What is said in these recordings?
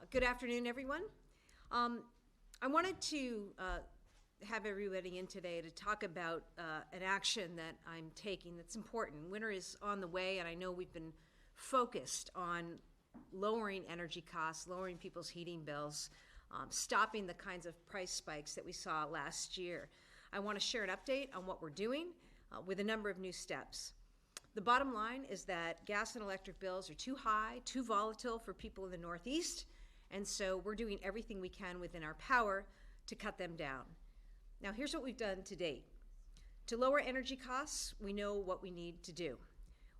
Good afternoon, everyone. I wanted to have everybody in today to talk about an action that I'm taking that's important. Winter is on the way, and I know we've been focused on lowering energy costs, lowering people's heating bills, stopping the kinds of price spikes that we saw last year. I want to share an update on what we're doing with a number of new steps. The bottom line is that gas and electric bills are too high, too volatile for people in the Northeast, and so we're doing everything we can within our power to cut them down. Now, here's what we've done to date. To lower energy costs, we know what we need to do.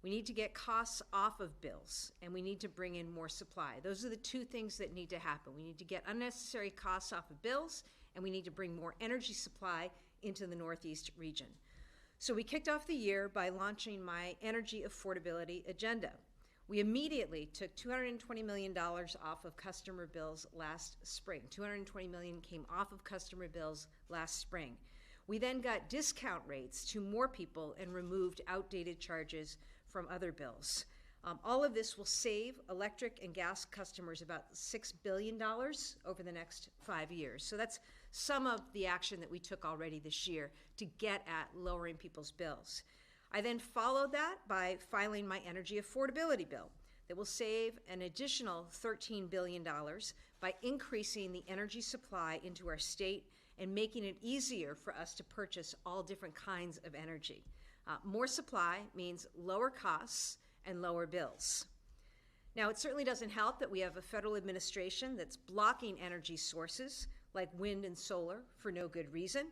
We need to get costs off of bills, and we need to bring in more supply. Those are the two things that need to happen. We need to get unnecessary costs off of bills, and we need to bring more energy supply into the Northeast region. So we kicked off the year by launching my energy affordability agenda. We immediately took $220 million off of customer bills last spring. $220 million came off of customer bills last spring. We then got discount rates to more people and removed outdated charges from other bills. All of this will save electric and gas customers about $6 billion over the next 5 years. So that's some of the action that we took already this year to get at lowering people's bills. I then followed that by filing my energy affordability bill that will save an additional $13 billion by increasing the energy supply into our state and making it easier for us to purchase all different kinds of energy. More supply means lower costs and lower bills. Now, it certainly doesn't help that we have a federal administration that's blocking energy sources like wind and solar for no good reason.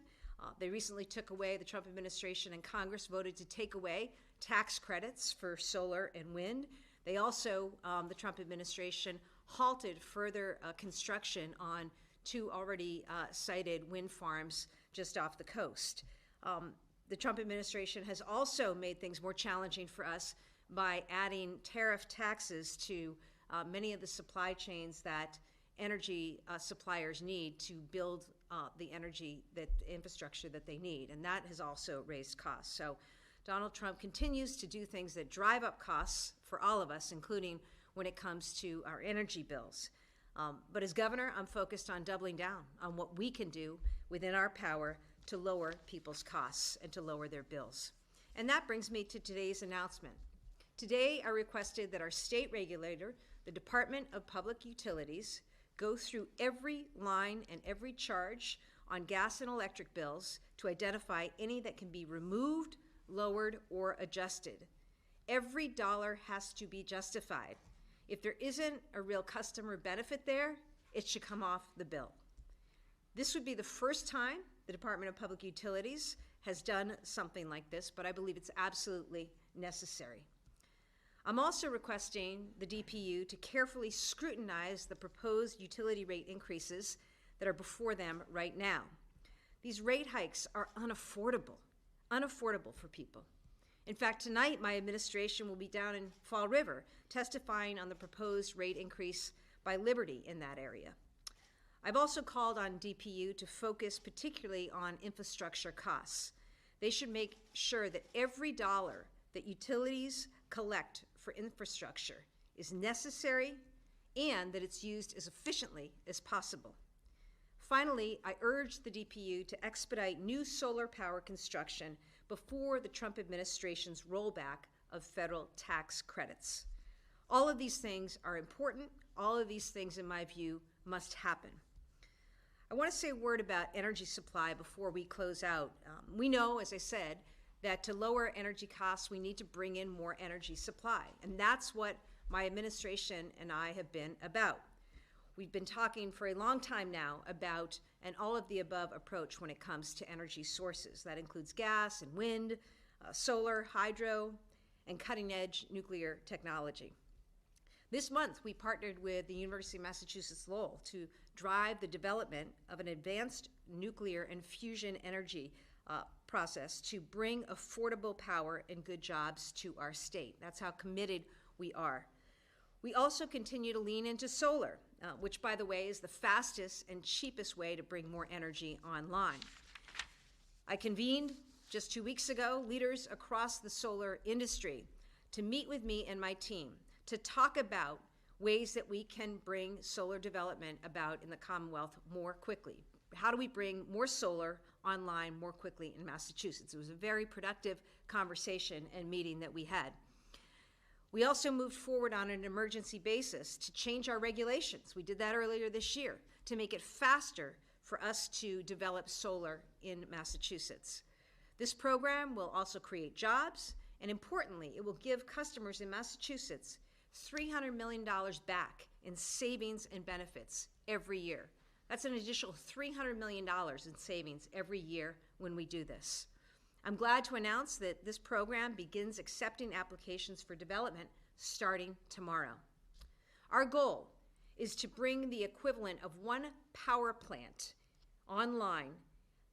They recently took away, the Trump administration and Congress voted to take away tax credits for solar and wind. They also, the Trump administration, halted further construction on two already sited wind farms just off the coast. The Trump administration has also made things more challenging for us by adding tariff taxes to many of the supply chains that energy suppliers need to build the infrastructure that they need, and that has also raised costs. So Donald Trump continues to do things that drive up costs for all of us, including when it comes to our energy bills. But as governor, I'm focused on doubling down on what we can do within our power to lower people's costs and to lower their bills. And that brings me to today's announcement. Today, I requested that our state regulator, the Department of Public Utilities, go through every line and every charge on gas and electric bills to identify any that can be removed, lowered, or adjusted. Every dollar has to be justified. If there isn't a real customer benefit there, it should come off the bill. This would be the first time the Department of Public Utilities has done something like this, but I believe it's absolutely necessary. I'm also requesting the DPU to carefully scrutinize the proposed utility rate increases that are before them right now. These rate hikes are unaffordable for people. In fact, tonight my administration will be down in Fall River testifying on the proposed rate increase by Liberty in that area. I've also called on DPU to focus particularly on infrastructure costs. They should make sure that every dollar that utilities collect for infrastructure is necessary and that it's used as efficiently as possible. Finally, I urge the DPU to expedite new solar power construction before the Trump administration's rollback of federal tax credits. All of these things are important. All of these things, in my view, must happen. I want to say a word about energy supply before we close out. We know, as I said, that to lower energy costs, we need to bring in more energy supply. And that's what my administration and I have been about. We've been talking for a long time now about an all-of-the-above approach when it comes to energy sources. That includes gas and wind, solar, hydro, and cutting-edge nuclear technology. This month, we partnered with the University of Massachusetts Lowell to drive the development of an advanced nuclear and fusion energy process to bring affordable power and good jobs to our state. That's how committed we are. We also continue to lean into solar, which, by the way, is the fastest and cheapest way to bring more energy online. I convened just 2 weeks ago leaders across the solar industry to meet with me and my team to talk about ways that we can bring solar development about in the Commonwealth more quickly. How do we bring more solar online more quickly in Massachusetts? It was a very productive conversation and meeting that we had. We also moved forward on an emergency basis to change our regulations. We did that earlier this year to make it faster for us to develop solar in Massachusetts. This program will also create jobs, and importantly, it will give customers in Massachusetts $300 million back in savings and benefits every year. That's an additional $300 million in savings every year when we do this. I'm glad to announce that this program begins accepting applications for development starting tomorrow. Our goal is to bring the equivalent of one power plant online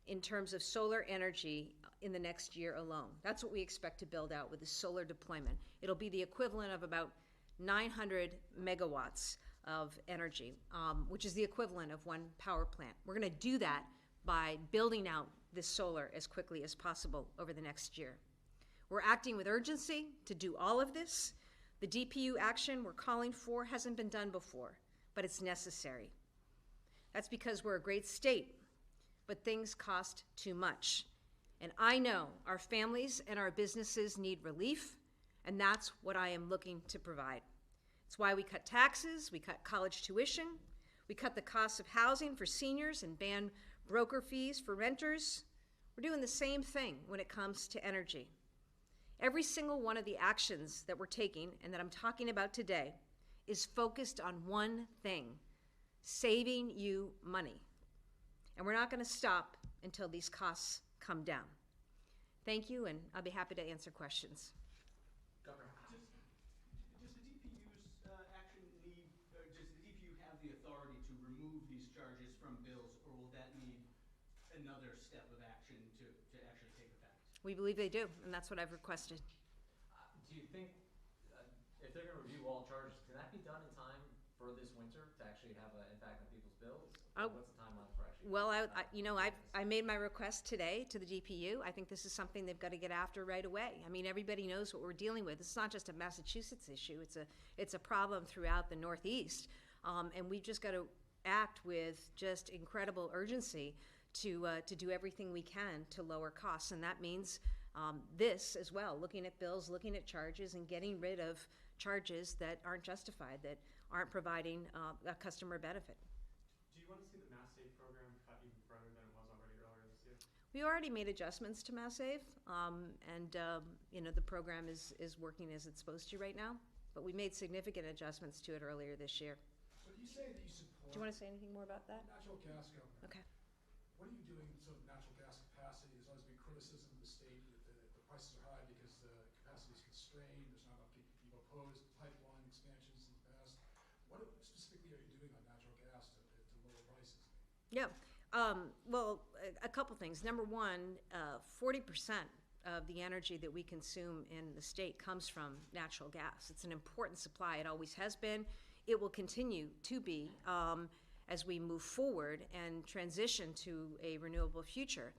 in terms of solar energy in the next year alone. That's what we expect to build out with the solar deployment. It'll be the equivalent of about 900 megawatts of energy, which is the equivalent of one power plant. We're going to do that by building out this solar as quickly as possible over the next year. We're acting with urgency to do all of this. The DPU action we're calling for hasn't been done before, but it's necessary. That's because we're a great state, but things cost too much. And I know our families and our businesses need relief, and that's what I am looking to provide. It's why we cut taxes, we cut college tuition, we cut the cost of housing for seniors and ban broker fees for renters. We're doing the same thing when it comes to energy. Every single one of the actions that we're taking and that I'm talking about today is focused on one thing: saving you money. And we're not going to stop until these costs come down. Thank you, and I'll be happy to answer questions. Governor, does the DPU's action need, does the DPU have the authority to remove these charges from bills, or will that need another step of action to actually take effect? We believe they do, and that's what I've requested. Do you think, if they're going to review all charges, can that be done in time for this winter to actually have an impact on people's bills? What's the timeline for actually? Well, I made my request today to the DPU. I think this is something they've got to get after right away. I mean, everybody knows what we're dealing with. It's not just a Massachusetts issue. It's a problem throughout the Northeast, and we've just got to act with just incredible urgency to do everything we can to lower costs, and that means this as well: looking at bills, looking at charges, and getting rid of charges that aren't justified, that aren't providing a customer benefit. Do you want to see the Mass Save program cut even further than it was already earlier this year? We already made adjustments to Mass Save, and the program is working as it's supposed to right now, but we made significant adjustments to it earlier this year. So you say that you support... Do you want to say anything more about that? Natural gas, Governor. Okay. What are you doing so natural gas capacity? There's always been criticism of the state that the prices are high because the capacity is constrained. There's not enough people. You've opposed pipeline expansions in the past. What specifically are you doing on natural gas to lower prices? Yeah. Well, a couple things. Number one, 40% of the energy that we consume in the state comes from natural gas. It's an important supply. It always has been. It will continue to be as we move forward and transition to a renewable future.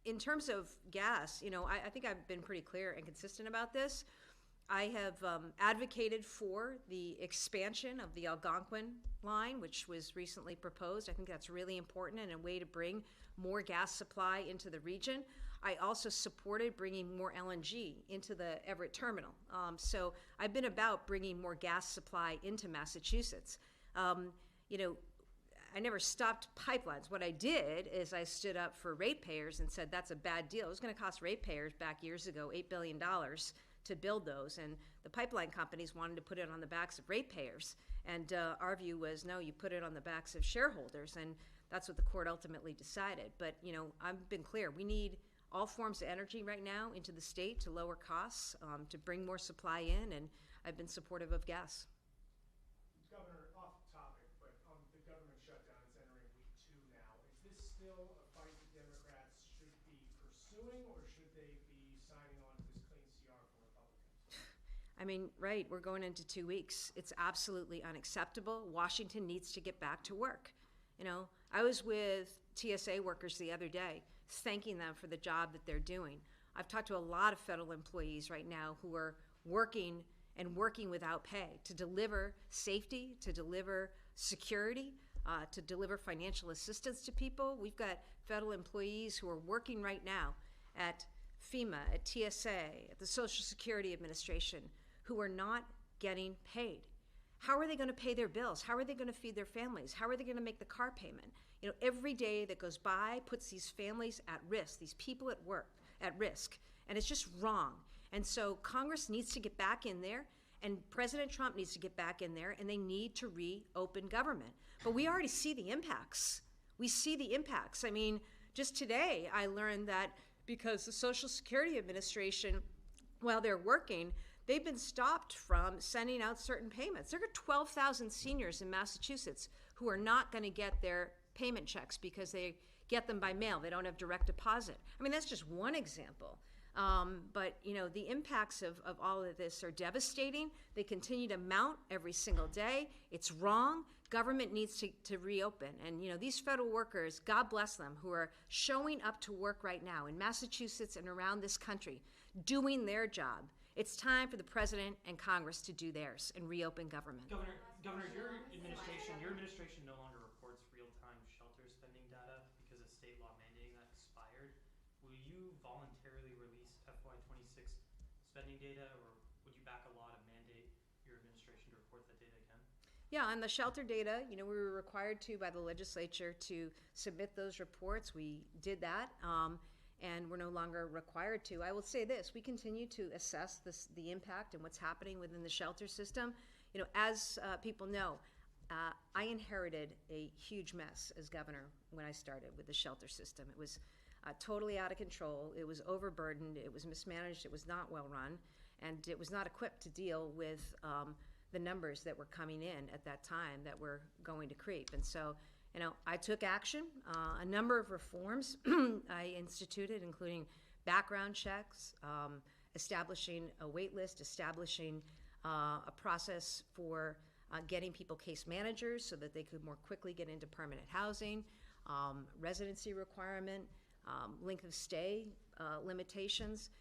In terms of gas, I think I've been pretty clear and consistent about this. I have advocated for the expansion of the Algonquin line, which was recently proposed. I think that's really important and a way to bring more gas supply into the region. I also supported bringing more LNG into the Everett terminal. So I've been about bringing more gas supply into Massachusetts. I never stopped pipelines. What I did is I stood up for ratepayers and said that's a bad deal. It was going to cost ratepayers back years ago $8 billion to build those, and the pipeline companies wanted to put it on the backs of ratepayers. And our view was, no, you put it on the backs of shareholders, and that's what the court ultimately decided. But I've been clear. We need all forms of energy right now into the state to lower costs, to bring more supply in, and I've been supportive of gas. Governor, off topic, but the government shutdown is entering week 2 now. Is this still a fight the Democrats should be pursuing, or should they be signing on to this clean CR for Republicans? I mean, right, we're going into 2 weeks. It's absolutely unacceptable. Washington needs to get back to work. I was with TSA workers the other day, thanking them for the job that they're doing. I've talked to a lot of federal employees right now who are working and working without pay to deliver safety, to deliver security, to deliver financial assistance to people. We've got federal employees who are working right now at FEMA, at TSA, at the Social Security Administration, who are not getting paid. How are they going to pay their bills? How are they going to feed their families? How are they going to make the car payment? You know, every day that goes by puts these families at risk, these people at work at risk, and it's just wrong. And so Congress needs to get back in there, and President Trump needs to get back in there, and they need to reopen government. But we already see the impacts. We see the impacts. I mean, just today I learned that because the Social Security Administration, while they're working, they've been stopped from sending out certain payments. There are 12,000 seniors in Massachusetts who are not going to get their payment checks because they get them by mail. They don't have direct deposit. I mean, that's just one example. But, you know, the impacts of all of this are devastating. They continue to mount every single day. It's wrong. Government needs to reopen. And, you know, these federal workers, God bless them, who are showing up to work right now in Massachusetts and around this country, doing their job. It's time for the President and Congress to do theirs and reopen government. Governor, your administration no longer reports real-time shelter spending data because a state law mandating that expired. Will you voluntarily release FY26 spending data, or would you back a law to mandate your administration to report that data again? Yeah, on the shelter data, you know, we were required to by the legislature to submit those reports. We did that. And we're no longer required to. I will say this, we continue to assess the impact and what's happening within the shelter system. You know, as people know, I inherited a huge mess as governor when I started with the shelter system. It was totally out of control. It was overburdened. It was mismanaged. It was not well run. And it was not equipped to deal with the numbers that were coming in at that time that were going to creep. And so, you know, I took action. A number of reforms I instituted, including background checks, establishing a wait list, establishing a process for getting people case managers so that they could more quickly get into permanent housing, residency requirement, length of stay limitations.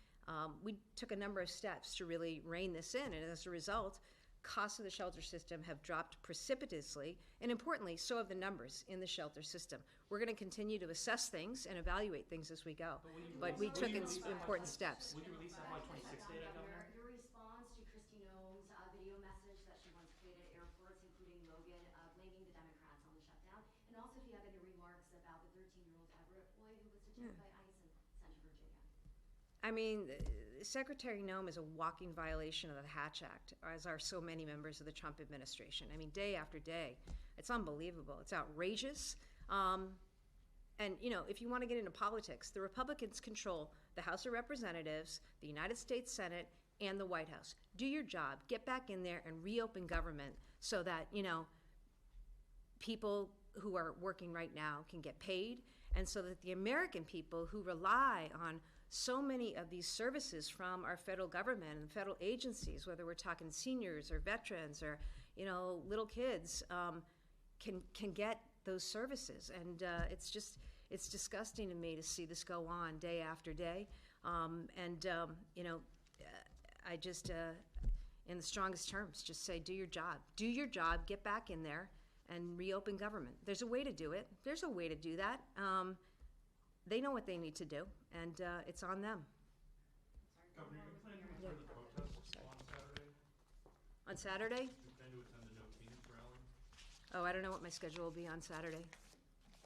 We took a number of steps to really rein this in, and as a result, costs of the shelter system have dropped precipitously, and importantly, so have the numbers in the shelter system. We're going to continue to assess things and evaluate things as we go, but we took important steps. Will you release FY26 data, Governor? Your response to Kristi Noem's video message that she once played at airports, including Logan, blaming the Democrats on the shutdown, and also if you have any remarks about the 13-year-old Everett boy who was detained by ICE and sent to Virginia. I mean, Secretary Noem is a walking violation of the Hatch Act, as are so many members of the Trump administration. I mean, day after day, it's unbelievable. It's outrageous. And, you know, if you want to get into politics, the Republicans control the House of Representatives, the United States Senate, and the White House. Do your job. Get back in there and reopen government so that, you know, people who are working right now can get paid, and so that the American people who rely on so many of these services from our federal government and federal agencies, whether we're talking seniors or veterans or, you know, little kids, can get those services. And it's disgusting to me to see this go on day after day. You know, I just, in the strongest terms, just say, do your job. Do your job, get back in there, and reopen government. There's a way to do it. There's a way to do that. They know what they need to do, and it's on them. Governor, you plan to attend the protest on Saturday? On Saturday? You plan to attend the No Phoenix rally? Oh, I don't know what my schedule will be on Saturday.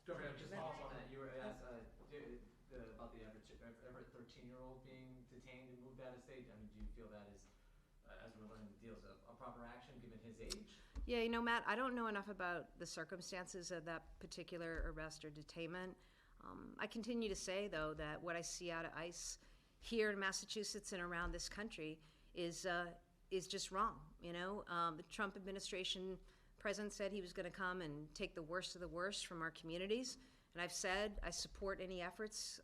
Governor, just follow up on that. You were asked about the Everett 13-year-old being detained and moved out of state. I mean, do you feel that is, as we're learning the deals, a proper action given his age? Yeah, you know, Matt, I don't know enough about the circumstances of that particular arrest or detainment. I continue to say, though, that what I see out of ICE here in Massachusetts and around this country is just wrong. You know, the Trump administration president said he was going to come and take the worst of the worst from our communities, and I've said I support any efforts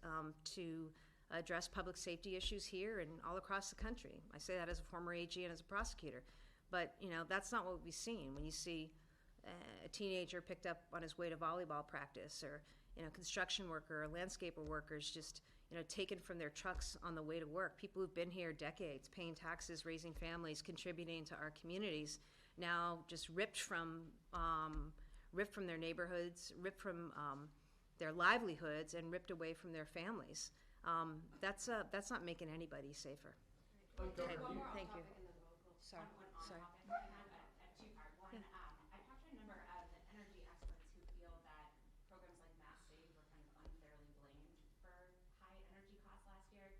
to address public safety issues here and all across the country. I say that as a former AG and as a prosecutor, but you know, that's not what we've seen. When you see a teenager picked up on his way to volleyball practice, or you know, construction worker or landscaper workers just, taken from their trucks on the way to work. People who've been here decades, paying taxes, raising families, contributing to our communities, now just ripped from their neighborhoods, ripped from their livelihoods, and ripped away from their families. That's not making anybody safer. Governor, One you- more off Thank you. topic and then we'll go. Sorry, One on sorry. topic, I have a two-part. One, Yeah. I talked to a number of energy experts who feel that programs like Mass Save were kind of unfairly blamed for high energy costs last year.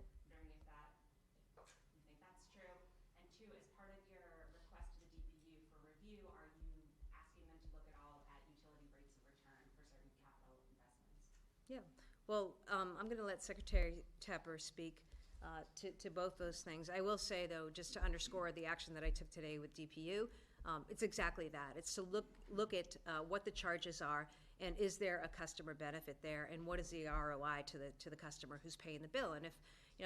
Wondering if you think that's true. And two, as part of your request to the DPU for review, are you asking them to look at all at utility rates of return for certain capital investments? Yeah, well, I'm going to let Secretary Tepper speak to both those things. I will say, though, just to underscore the action that I took today with DPU, it's exactly that. It's to look at what the charges are, and is there a customer benefit there, and what is the ROI to the customer who's paying the bill. And if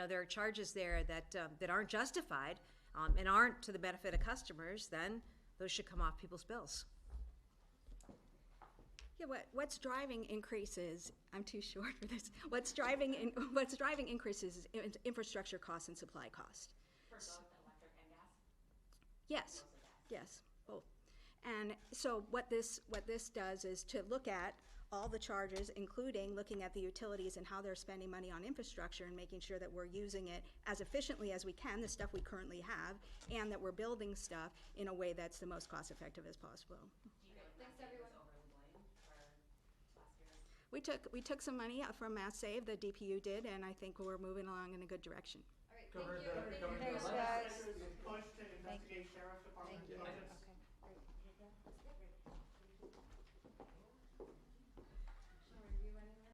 there are charges there that aren't justified and aren't to the benefit of customers, then those should come off people's bills. Yeah, what's driving increases, I'm too short for this, what's driving increases is infrastructure costs and supply cost. For both electric and gas? Yes, Mostly gas. yes, both. And so what this does is to look at all the charges, including looking at the utilities and how they're spending money on infrastructure and making sure that we're using it as efficiently as we can, the stuff we currently have, and that we're building stuff in a way that's the most cost effective as possible. Do you feel like Mass Save was overly blamed for last year's? We took some money from Mass Save, the DPU did, and I think we're moving along in a good direction. All right, Governor, thank you. Governor, Thanks, Governor, guys. Push to investigate sheriff's department Thank you. budgets.